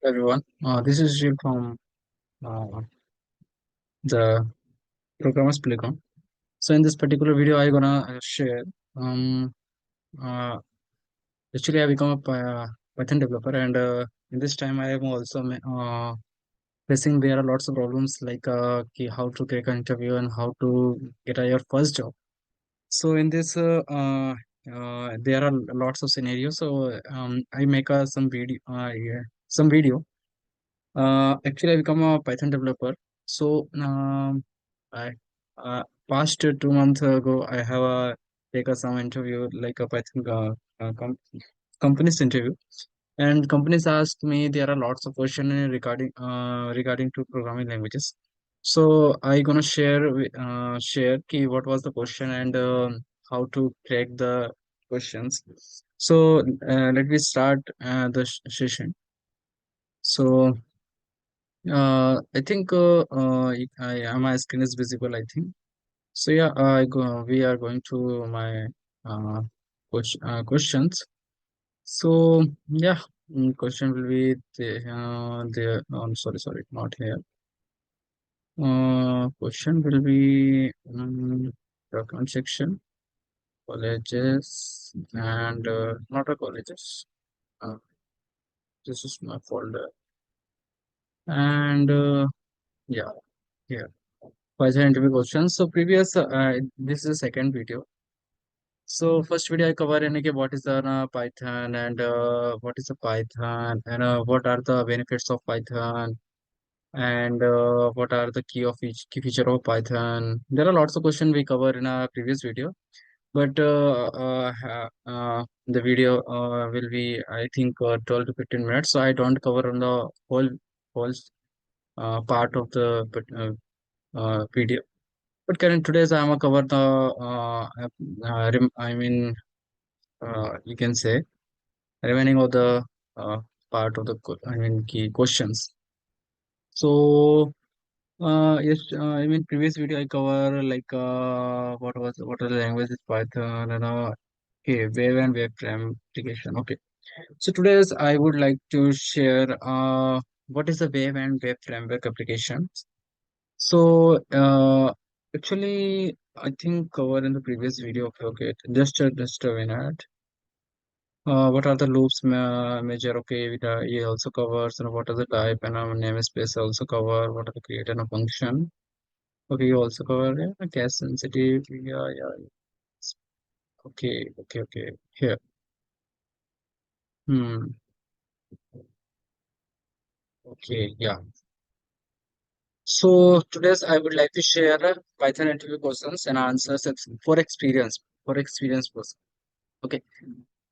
Everyone. This is Shiv from uh, the Programmers Playground. So in this particular video, I'm gonna share. Um, uh, Actually, I become a Python developer, and in this time, I am also facing there are lots of problems like how to take an interview and how to get your first job. So in this, there are lots of scenarios. So I make some video, some video. Actually, I become a Python developer. So, I past 2 months ago, I have take some interview like a Python company's interview, and companies asked me there are lots of questions regarding to programming languages. So I gonna share key what was the question and how to crack the questions. So let me start the session. So. I think my screen is visible, I think. So yeah, we are going to my uh, questions. So yeah, question will be I'm sorry, not here. Question will be document section, colleges, and not a colleges. Uh, this is my folder, and yeah, here. Python interview questions. So previous, this is the second video. So first video I cover any what is the Python and what is the Python and what are the benefits of Python and what are the key of each key feature of Python. There are lots of questions we cover in a previous video, but the video will be I think 12 to 15 minutes. So I don't cover on the whole part of the video. But current today's I'm gonna cover the you can say remaining of the part of the key questions. So yes, I mean previous video I cover like what are the languages Python and okay wave and wave frame application. Okay, so today's I would like to share what is the wave and wave framework application. So actually, I think covered in the previous video. Okay, just a minute. What are the loops measure? Okay, it also covers. And what are the type and namespace also cover. What are the create and a function? Okay, you also cover case sensitive. Yeah. Okay. Here. Hmm. Okay. Yeah. So today's I would like to share Python interview questions and answers for experience person. Okay.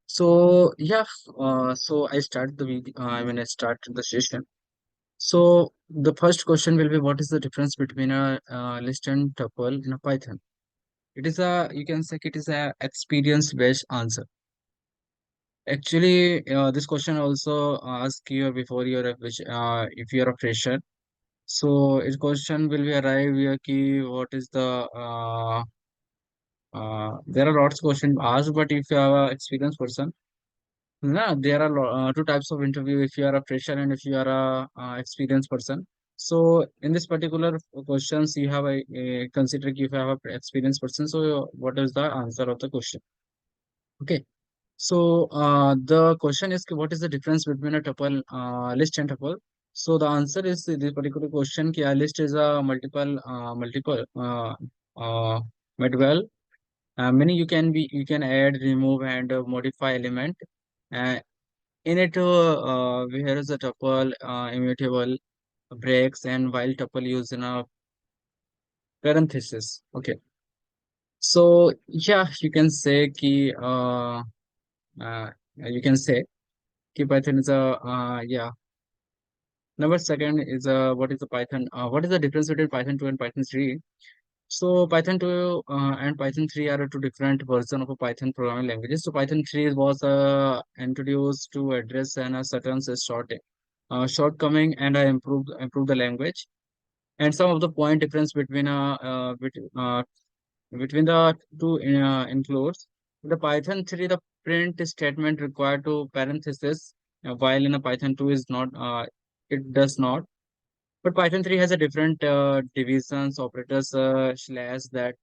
So yeah, so I start the video. I start the session. So the first question will be, what is the difference between a list and tuple in a Python? It is a you can say it is a experience based answer. Actually, this question also ask you before if you are a fresher. So this question will be arrive here key what is the there are lots of questions asked, but if you are a experienced person. No, there are two types of interview if you are a fresher and if you are a experienced person. So in this particular questions, you have a consider if you have a experienced person. So what is the answer of the question? Okay. So the question is what is the difference between a tuple list and tuple? So the answer is this particular question. A list is a multiple multiple. Meaning you can add, remove, and modify element. Uh, In it, here is a tuple, immutable breaks, and while tuple used in a parenthesis. Okay, so yeah, you can say ki Python is a yeah. Number second is what is the Python? What is the difference between Python 2 and Python 3? So Python 2 and Python 3 are two different versions of a Python programming languages. So Python 3 was introduced to address a certain shortcoming and improve the language. And some of the point difference between the two includes the Python 3 the print statement required to parenthesis while in a Python 2 is not. it does not. But Python 3 has a different divisions, operators, slash that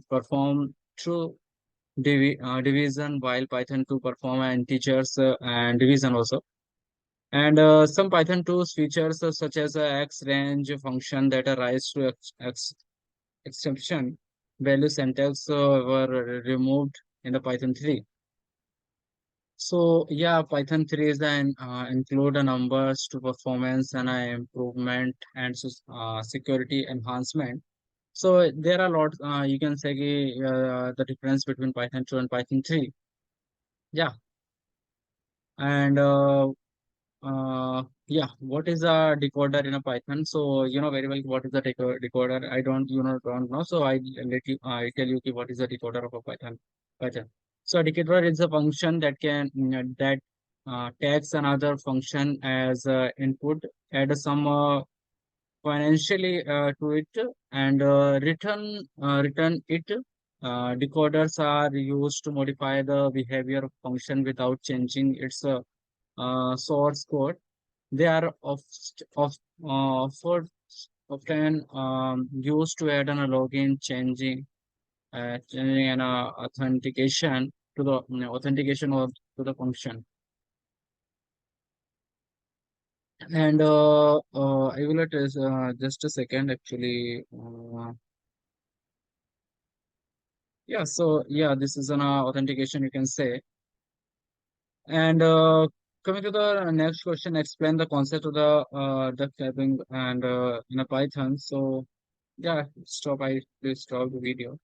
perform through division, while Python 2 perform integers and division also. And some Python 2's features such as X range function that arise to exception value syntax were removed in the Python 3. So yeah, Python 3 is an include a numbers to performance and improvement and security enhancement. So there are lots. You can say the difference between Python 2 and Python 3. Yeah, and yeah, what is a decoder in a Python? So you know very well what is the decoder. I don't know. So I tell you what is the decoder of a Python. So a decoder is a function that can that takes another function as input, add some financially to it, and return it. Decoders are used to modify the behavior of function without changing its source code. They are for often used to add on a login, changing an authentication to the authentication or to the function. And I will let us just a second actually. Yeah, so yeah, this is an authentication you can say. And coming to the next question, explain the concept of the duck typing and in a Python. So yeah, stop. I please stop the video.